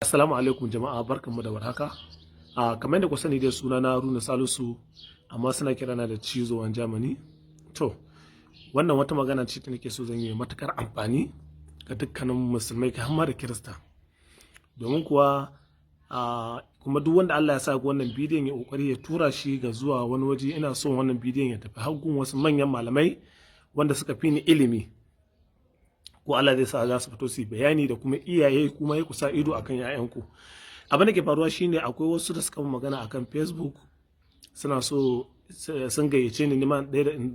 Assalamu alaikum jama'a, barkanmu da warhaka. Kamar yadda ku sani dai suna na Haruna Salisu, amma suna kirana da Cizowan Germany. To, wannan wata magana ce da nake so zan yi matukar amfani ga dukkanin musulmai har ma da Kirista. Domin kuwa kuma duk wanda Allah ya sa wannan bidiyon ya kokari ya tura shi ga zuwa wani waje, ina son wannan bidiyon ya tafi hagun wasu manyan malamai wanda suka fi ni ilimi. Ko Allah zai sa za su fito su bayani, da kuma iyaye kuma ya kusa ido akan ƴaƴanku. Abin da ke faruwa shine akwai wasu da suka magana akan Facebook, suna so sun gayyace ni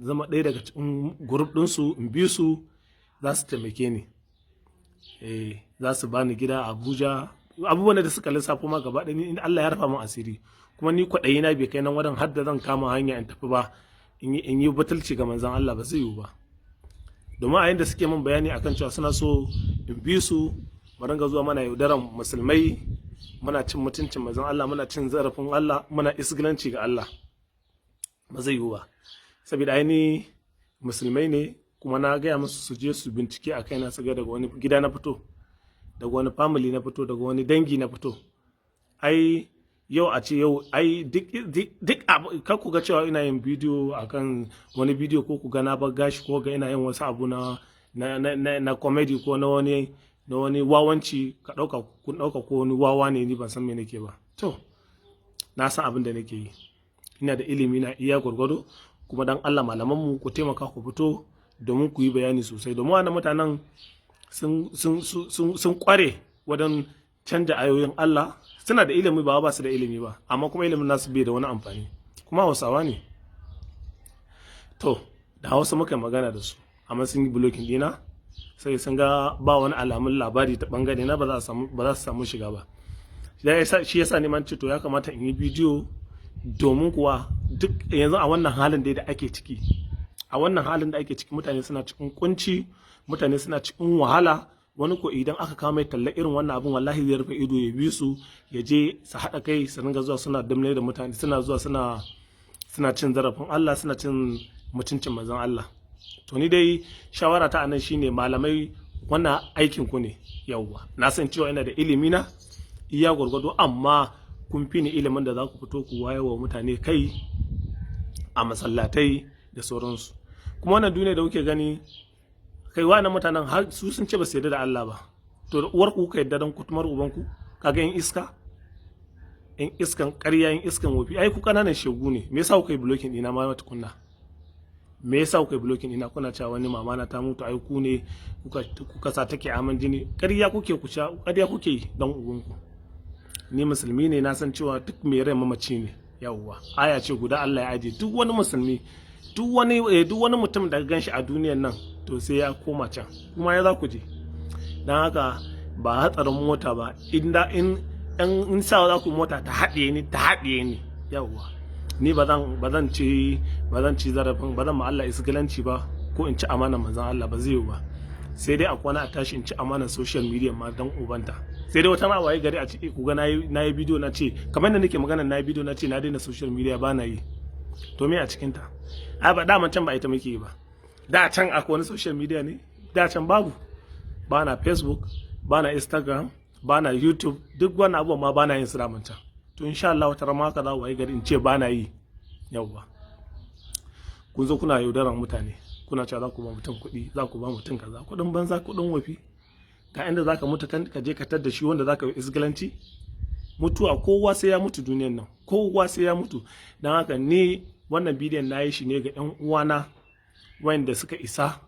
zama ɗaya daga cikin group ɗinsu, in bi su, za su taimake ni. Za su bani gida a Abuja, abubuwan da suka lissafo ma gaba ɗaya in Allah ya rufa min asiri. Kuma ni kwaɗayi na bai kai nan wadan har da zan kama hanya in tafi ba, in yi batulci ga manzon Allah, ba zai yiwu ba. Domin a yadda suke min bayani akan cewa suna so in bi su, mu ringa zuwa mana yaudaran musulmai, muna cin mutuncin manzon Allah, muna cin zarafin Allah, muna isgilanci ga Allah, ba zai yiwu ba. Saboda aini musulmai ne, kuma na gaya musu su je su bincike a kaina, su ga daga wani gida na fito, daga wani family na fito, daga wani dangi na fito. Ai yau a ce yau ai duk kar ku ga cewa ina yin bidiyo akan wani bidiyo, ko ku ga na bar gashi, ko ga ina yin wasu abu na comedy, ko na wani wawanci, kun dauka ko wani wawa ne ni ban san me nake ba. To, na san abin da nake yi, ina da ilimi na iya gwargwado, kuma dan Allah malaman mu ku taimaka ku fito domin ku yi bayani sosai, domin wannan mutanen sun kware wajen canja ayoyin Allah. Suna da ilimi, ba su da ilimi ba, amma kuma ilimin nasu bai da wani amfani, kuma Hausawa ne. To, da Hausa muka magana da su, amma sun yi blocking dina, sai sun ga ba wani alamun labari ta bangare na, ba za su samu shiga ba. Shi yasa neman ce to ya kamata in yi bidiyo, domin kuwa duk yanzu a wannan halin da ake ciki, mutane suna cikin kunci, mutane suna cikin wahala. Wani ko idan aka kawo mai talla irin wannan abin, wallahi zai rufe ido ya bi su, ya je su haɗa kai, su ringa zuwa suna damne da mutane, suna zuwa suna cin zarafin Allah, suna cin mutuncin manzon Allah. To ni dai shawara ta anan shine, malamai wannan aikin ku ne. Yawwa, na san cewa ina da ilimi na iya gwargwado, amma kun fi ni ilimin da za ku fito ku wayewa mutane kai a masallatai da sauransu. Kuma wannan duniya da kuke gani, kai wannan mutanen har su sun ce ba su yarda da Allah ba. To da uwar ku ka yarda dan kutumar ubanku, kaga yin iska, in iskan ƙarya, yin iskan wofi, ai ku kananan shegu ne. Me yasa kuka yi blocking dina ma mata kunna? Me yasa kuka yi blocking dina? Kuna cewa wani mama na ta mutu, ai ku ne kuka sa take aman jini. Ƙarya kuke ƙarya kuke yi dan ubanku. Ni musulmi ne, na san cewa duk mai rai mamaci ne. Yawwa, aya ce guda Allah ya aje duk wani musulmi, duk wani mutum da ganshi a duniyar nan, to sai ya koma can, kuma ya za ku je. Don haka ba hatsarin mota ba, in sa za ku mota ta haɗiye ni. Yawwa, ni ba zan ci zarafin, ba zan ma Allah isgilanci ba, ko in ci amanar manzon Allah, ba zai yi ba. Sai dai a kwana a tashi in ci amanar social media ma dan ubanta. Sai dai wata waye gari a ciki ku ga na yi bidiyo na ce, kamar da nake magana, na yi bidiyo na ce na daina social media, ba na yi. To me a cikinta? Ai ba daman can ba ita muke yi ba. Da can akwai wani social media ne? Da can babu. Ba na Facebook, ba na Instagram, ba na YouTube, duk wannan abubuwan ma ba na yin su daman can. To insha Allah wata rama haka za waye gari in ce ba na yi. Yawwa, kun zo kuna yaudaran mutane, kuna cewa za ku ba mutum kuɗi, za ku ba mutum kaza, kuɗin banza, kuɗin wafi. Ga inda za ka mutu ka je ka tar da shi wanda za ka yi isgilanci. Mutuwa, kowa sai ya mutu duniyan nan, kowa sai ya mutu. Don haka ni wannan bidiyon na yi shi ne ga 'yan uwana wanda suka isa,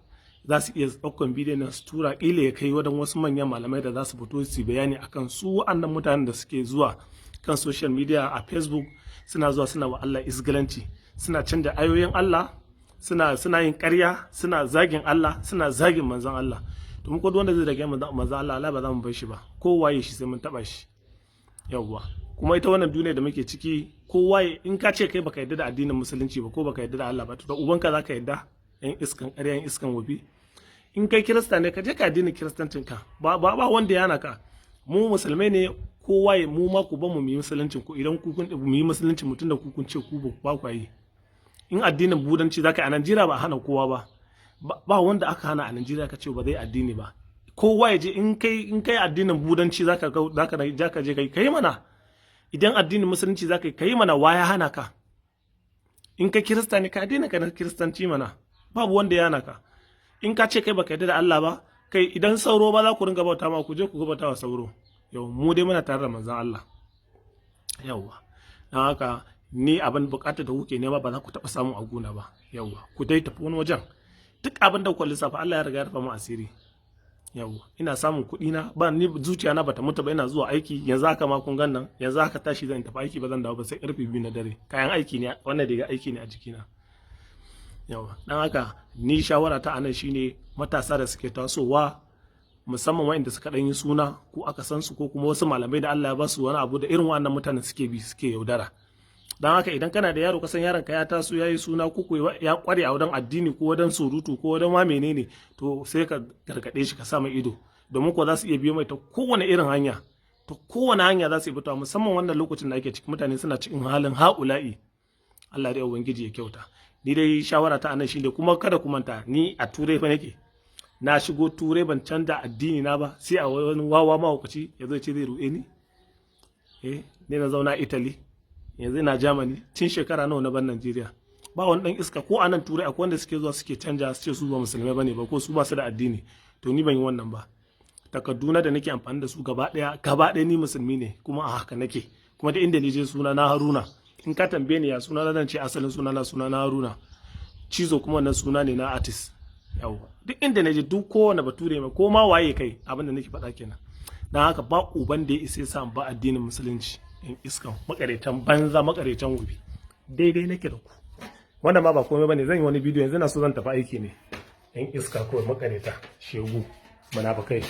za su iya ɗaukan bidiyon nan su tura, ƙila ya kai wadan wasu manyan malamai da za su fito su bayani akan su wa'annan mutanen da suke zuwa kan social media a Facebook, suna zuwa suna wa Allah isgilanci, suna canja ayoyin Allah, suna yin ƙarya, suna zagin Allah, suna zagin manzon Allah. To mun wanda zai rage manzon Allah ba za mu bar shi ba, kowa ya shi sai mun taɓa shi. Yawwa, kuma ita wannan duniya da muke ciki, kowa in ka ce kai baka yarda da addinin musulunci ba, ko baka yarda da Allah ba, to da ubanka zaka yarda? Yan iskan ƙarya, yan iskan wofi. In kai kirista ne, ka je ka addinin kiristancin ka, ba wanda ya hana ka. Mu musulmai ne, kowa mu ma ku ba mu yi musuluncin ku, idan ku kun mu yi musuluncin mutum da ku kun ce ku ba ku yi. In addinin budanci zaka yi a Najeriya, ba hana kowa ba wanda aka hana a Najeriya ka ce ba zai addini ba. kowa ya je in kai addinin budanci zaka je kai mana, idan addinin musulunci zaka kai mana, waya hana ka? In kai kirista ne ka addinin ka na kiristanci mana, babu wanda ya hana ka. In ka ce kai baka yarda da Allah ba, kai idan sauro ba za ku ringa bauta ma, ku je ku bauta wa sauro. Yau mu dai muna tare da manzon Allah. Yawwa, dan haka ni abin bukatar da kuke nema ba za ku taba samu a gona ba. Yawwa, ku dai tafi wani wajen. Duk abin da kuka lissafa Allah ya riga ya rufa mu asiri. Yawwa, ina samun kuɗi na, ba ni zuciya na bata mutu ba, ina zuwa aiki. Yanzu haka ma kun gan nan, yanzu haka tashi zan tafi aiki, ba zan dawo ba sai karfe 2 na dare. Kayan aiki ne, wannan daga aiki ne a jikina. Yawwa, dan haka ni shawara ta anan shine matasa da suke tasowa, musamman waɗanda suka ɗan yi suna ko aka san su, ko kuma wasu malamai da Allah ya ba su wani abu da irin wannan mutanen suke bi suke yaudara. Don haka idan kana da yaro, kasan yaron ka ya taso ya yi suna, ko ya kware a wajen addini ko wajen surutu ko wajen ma menene, to sai ka gargaɗe shi, ka sa mai ido, domin ko za su iya biyo mai ta kowane irin hanya, ta kowane hanya za su yi fitowa, musamman wannan lokacin da ake ciki, mutane suna cikin halin ha'ula'i. Allah da ubangiji ya kyauta. Ni dai shawara ta anan shine, kuma kada ku manta ni a Turai fa nake, na shigo Turai ban canza addini na ba, sai a wani wawa mahaukaci ya zo ce zai ruɗe ni. Ne na zauna Italy, yanzu ina Germany, tun shekara nawa na ban Najeriya. Ba wani dan iska ko anan Turai akwai wanda suke zuwa suke canja, su ce su ba musulmai bane ba, ko su ba su da addini. To ni ban yi wannan ba. Takarduna da nake amfani da su gaba ɗaya ni musulmi ne, kuma a haka nake. Kuma da inda je suna na Haruna. In ka tambaye ni ya suna na, zan ce asalin suna na Haruna. Cizo kuma wannan suna ne na artist. Yawa, duk inda naje, duk kowane bature mai, ko ma waye kai, abin da nake faɗa kenan. Dan haka ba uban da ya isa ya sa ba addinin musulunci. In iskan makaretan banza, makaretan gobe, daidai nake da ku. Wannan ma ba komai bane, zan yi wani bidiyo yanzu, na so zan tafi aiki ne. In iska kawai makareta, shegu, munafukai.